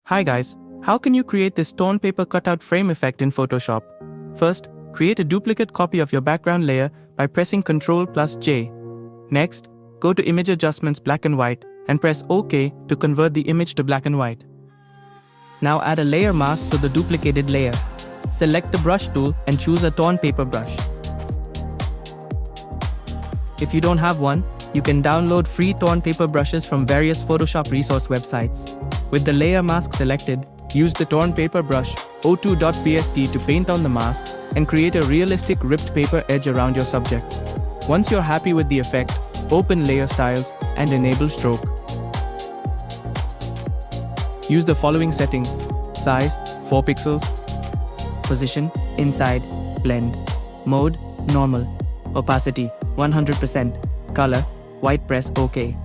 Hi guys, how can you create this torn paper cutout frame effect in Photoshop? First, create a duplicate copy of your background layer by pressing Ctrl+J. Next, go to Image Adjustments Black and White and press OK to convert the image to black and white. Now add a layer mask to the duplicated layer. Select the brush tool and choose a torn paper brush. If you don't have one, you can download free torn paper brushes from various Photoshop resource websites. With the layer mask selected, use the torn paper brush o2.pst to paint on the mask and create a realistic ripped paper edge around your subject. Once you're happy with the effect, open Layer Styles and enable Stroke. Use the following settings: size 4 pixels, position inside, blend, mode normal, opacity 100%, color white. Press OK.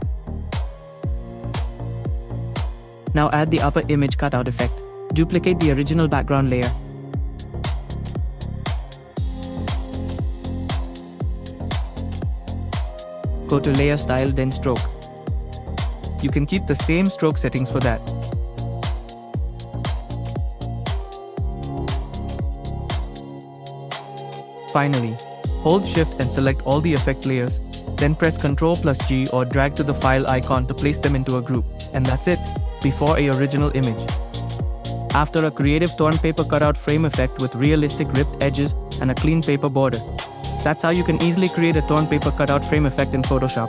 Now add the upper image cutout effect. Duplicate the original background layer. Go to Layer Style, then Stroke. You can keep the same stroke settings for that. Finally, hold Shift and select all the effect layers, then press Ctrl+G or drag to the file icon to place them into a group, and that's it, before a original image. After a creative torn paper cutout frame effect with realistic ripped edges and a clean paper border. That's how you can easily create a torn paper cutout frame effect in Photoshop.